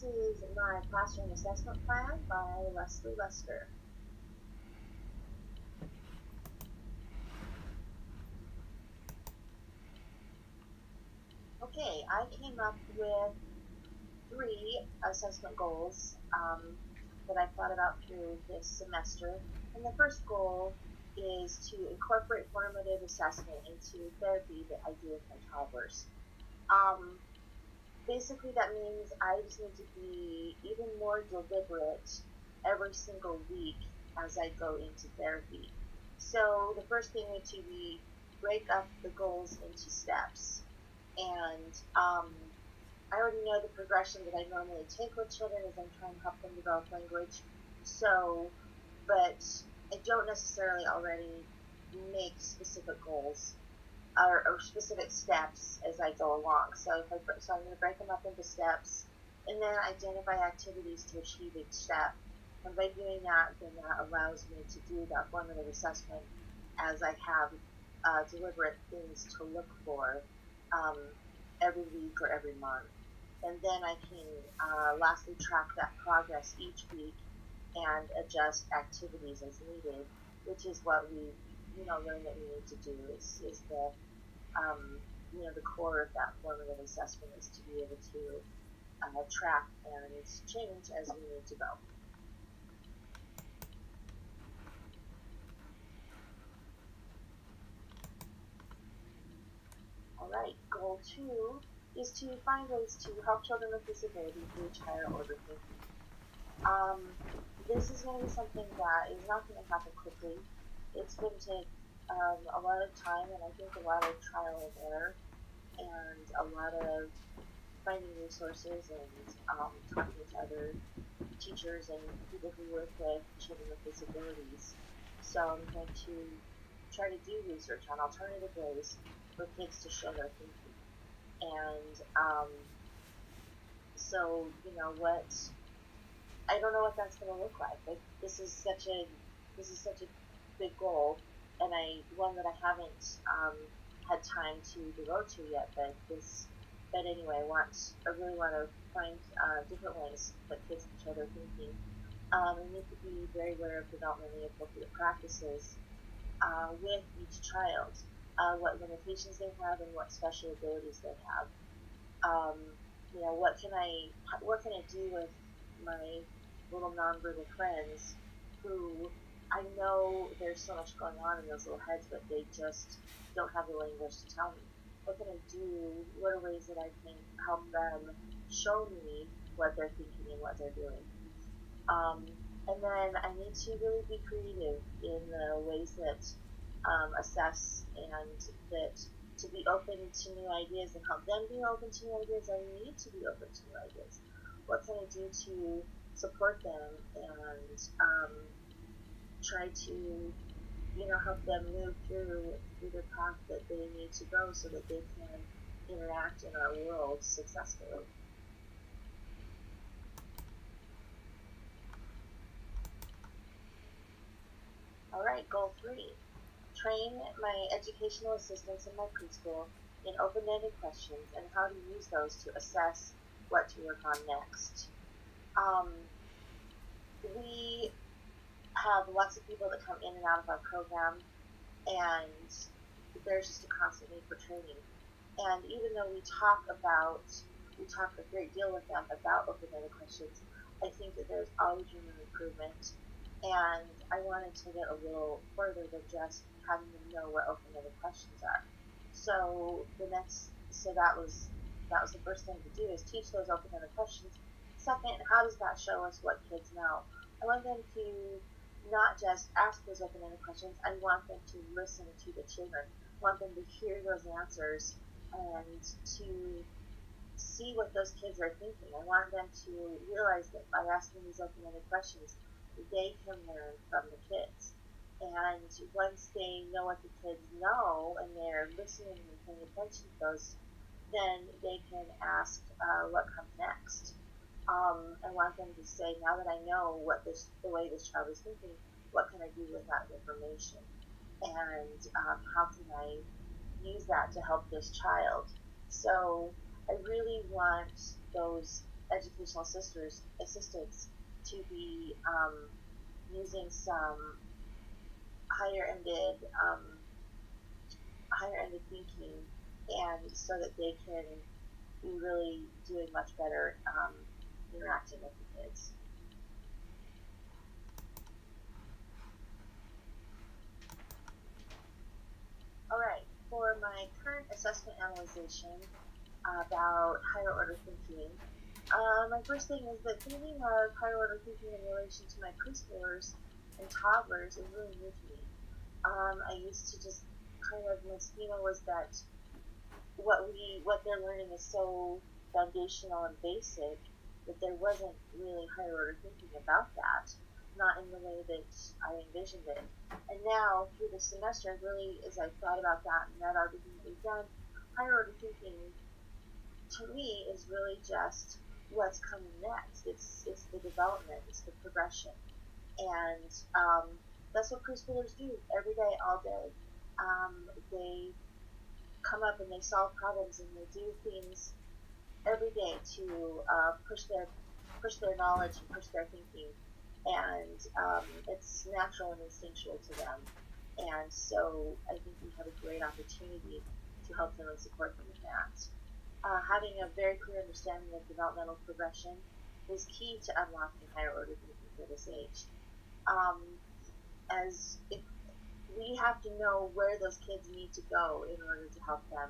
is my classroom assessment plan by Leslie Lester. Okay, I came up with 3 assessment goals that I thought about through this semester. And the first goal is to incorporate formative assessment into therapy that I do with my toddlers. Um, Basically, that means I just need to be even more deliberate every single week as I go into therapy. So the first thing would to be break up the goals into steps. And I already know the progression that I normally take with children as I'm trying to help them develop language. So, but I don't necessarily already make specific goals or specific steps as I go along. So I'm going to break them up into steps and then identify activities to achieve each step. And by doing that, then that allows me to do that formative assessment as I have deliberate things to look for um, every week or every month. And then I can lastly track that progress each week and adjust activities as needed, which is what we learn that we need to do is the the core of that formative assessment is to be able to track and change as we need to go. All right, goal 2 is to find ways to help children with disability reach higher order thinking. This is going to be something that is not going to happen quickly. It's going to take a lot of time and I think a lot of trial and error and a lot of finding resources and talking to other teachers and people who work with children with disabilities. So I'm going to try to do research on alternative ways for kids to show their thinking. And so, what I don't know what that's going to look like. This is such a big goal, and one that I haven't had time to devote to yet. But anyway, I really want to find different ways that kids can show their thinking. We need to be very aware of developmentally appropriate practices with each child, what limitations they have and what special abilities they have. Um, what can I do with my little nonverbal friends who I know there's so much going on in those little heads, but they just don't have the language to tell me. What can I do? What are ways that I can help them show me what they're thinking and what they're doing? And then I need to really be creative in the ways that assess and that to be open to new ideas and help them be open to new ideas. I need to be open to new ideas. What can I do to support them and try to help them move through the path that they need to go so that they can interact in our world successfully. All right, goal 3. Train my educational assistants in my preschool in open-ended questions and how to use those to assess what to work on next. We have lots of people that come in and out of our program, and there's just a constant need for training. And even though we talk a great deal with them about open-ended questions, I think that there's always room for improvement. And I wanted to get a little further than just having them know what open-ended questions are. So that was the first thing to do is teach those open-ended questions. Second, how does that show us what kids know? I want them to not just ask those open-ended questions. I want them to listen to the children. I want them to hear those answers and to see what those kids are thinking. I want them to realize that by asking these open-ended questions, they can learn from the kids. And once they know what the kids know and they're listening and paying attention to those, then they can ask what comes next. I want them to say, now that I know the way this child is thinking, what can I do with that information? And how can I use that to help this child? So I really want those educational assistants to be using some higher-ended higher-ended thinking, and so that they can be really doing much better interacting with the kids. All right, for my current assessment analyzation about higher order thinking, my first thing is that thinking of higher order thinking in relation to my preschoolers and toddlers is really new to me. I used to just kind of, my schema was that what they're learning is so foundational and basic that there wasn't really higher order thinking about that, not in the way that I envisioned it. And now through the semester, really, as I thought about that and read everything that we've done, higher order thinking to me is really just what's coming next. It's the development, it's the progression, and that's what preschoolers do every day, all day. They come up and they solve problems and they do things every day to push their knowledge and push their thinking, and it's natural and instinctual to them. And so I think we have a great opportunity to help them and support them in that. Having a very clear understanding of developmental progression is key to unlocking higher order thinking for this age. As if we have to know where those kids need to go in order to help them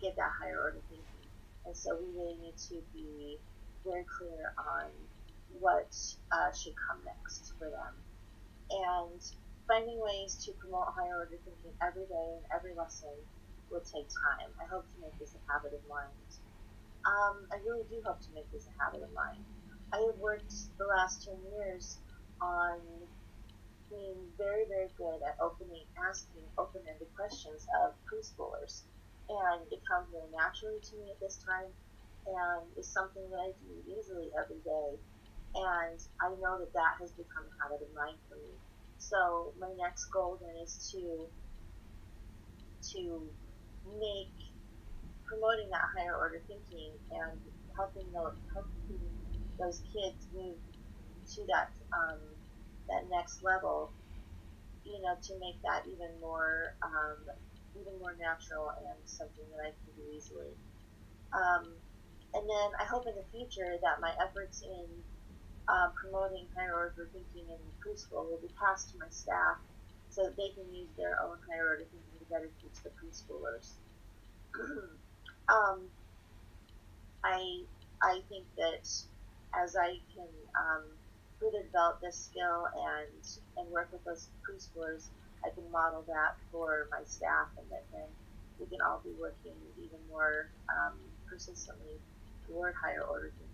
get that higher order thinking. And so we really need to be very clear on what should come next for them. And finding ways to promote higher order thinking every day and every lesson will take time. I hope to make this a habit of mind. I really do hope to make this a habit of mine. I have worked the last 10 years on being very, very good at asking open-ended questions of preschoolers. And it comes very naturally to me at this time, and is something that I do easily every day. And I know that that has become a habit of mine for me. So my next goal then is to make promoting that higher order thinking and helping those kids move to that next level, to make that even more natural and something that I can do easily. And then I hope in the future that my efforts in promoting higher order thinking in preschool will be passed to my staff so that they can use their own higher order thinking to better teach the preschoolers. um, I think that as I can further develop this skill and work with those preschoolers, I can model that for my staff, and that then we can all be working even more persistently toward higher order thinking.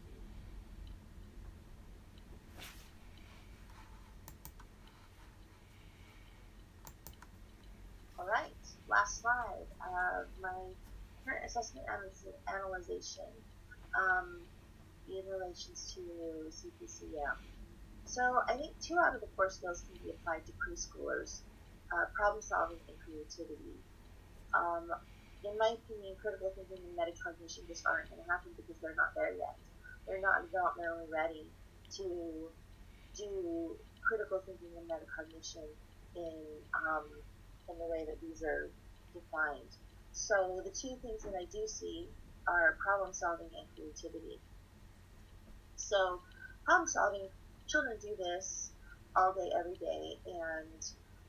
All right, last slide of my current assessment analyzation in relations to CPCM. So I think 2 out of the 4 skills can be applied to preschoolers: problem solving and creativity. Um, in my opinion, critical thinking and metacognition just aren't going to happen because they're not there yet. They're not developmentally ready to do critical thinking and metacognition in the way that these are defined. So the 2 things that I do see are problem solving and creativity. So problem solving, children do this all day, every day, and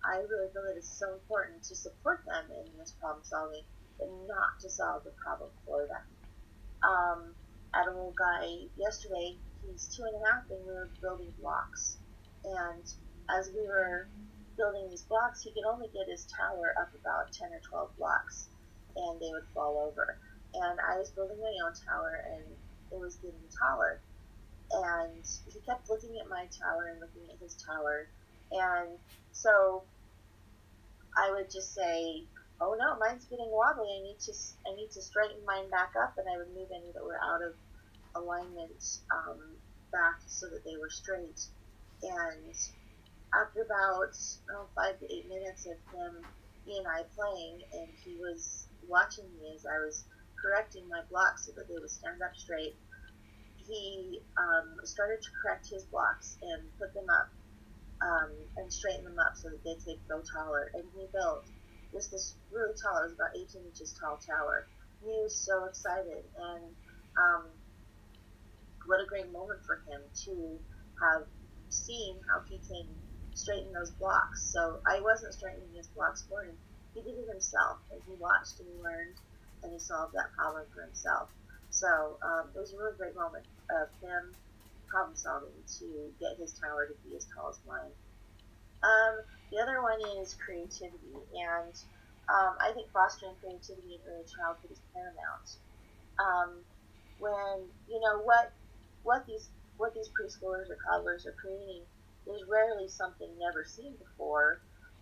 I really feel that it's so important to support them in this problem solving, but not to solve the problem for them. I had a little guy yesterday, he's 2.5, and we were building blocks. And as we were building these blocks, he could only get his tower up about 10 or 12 blocks, and they would fall over. And I was building my own tower, and it was getting taller. And he kept looking at my tower and looking at his tower. And so I would just say, "Oh no, mine's getting wobbly. I need to straighten mine back up," and I would move any that were out of alignment back so that they were straight. And after about 5 to 8 minutes of he and I playing, and he was watching me as I was correcting my blocks so that they would stand up straight, he started to correct his blocks and put them up and straighten them up so that they could go taller. And he built just this really tall, it was about 18 inches tall tower. He was so excited, and um, what a great moment for him to have seen how he can straighten those blocks. So I wasn't straightening his blocks for him. He did it himself, and he watched and he learned, and he solved that problem for himself. So it was a really great moment of him problem solving to get his tower to be as tall as mine. The other one is creativity, and I think fostering creativity in early childhood is paramount. Um, when you know what these preschoolers or toddlers are creating is rarely something never seen before.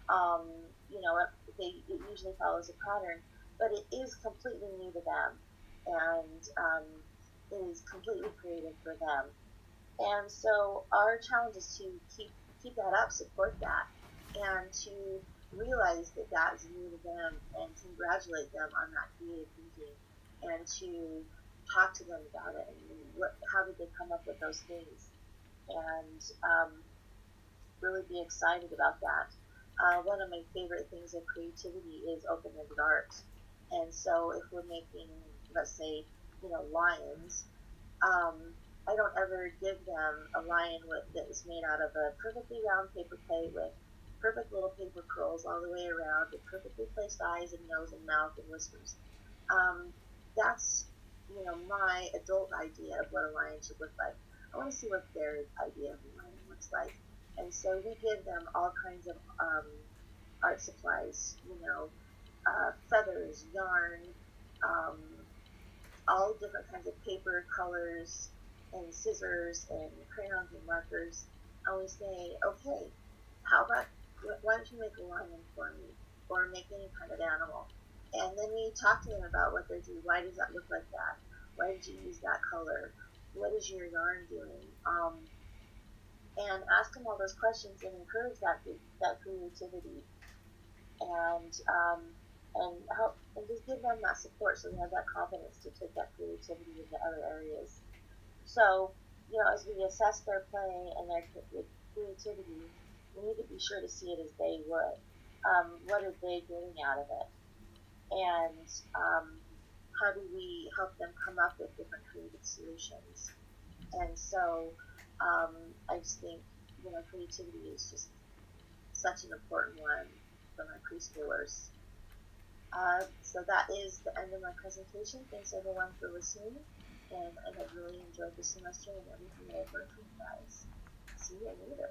Um, you know, it usually follows a pattern, but it is completely new to them, and it is completely creative for them. And so our challenge is to keep that up, support that, and to realize that that is new to them and congratulate them on that creative thinking, and to talk to them about it and how did they come up with those things, and really be excited about that. One of my favorite things of creativity is open-ended art, and so if we're making, let's say, lions, um, I don't ever give them a lion that is made out of a perfectly round paper plate with perfect little paper curls all the way around, with perfectly placed eyes and nose and mouth and whiskers. That's my adult idea of what a lion should look like. I want to see what their idea of a lion looks like, and so we give them all kinds of art supplies, feathers, yarn, um, all different kinds of paper, colors, and scissors, and crayons and markers. And we say, okay, how about, why don't you make a lion for me? Or make any kind of animal. And then we talk to them about what they do. Why does that look like that? Why did you use that color? What is your yarn doing? And ask them all those questions and encourage that creativity, and help and just give them that support so they have that confidence to take that creativity into other areas. So, as we assess their play and their creativity, we need to be sure to see it as they would. What are they getting out of it? And how do we help them come up with different creative solutions? And so I just think, creativity is just such an important one for my preschoolers. So that is the end of my presentation. Thanks everyone for listening, and I have really enjoyed the semester and everything that I've learned from you guys. See you later.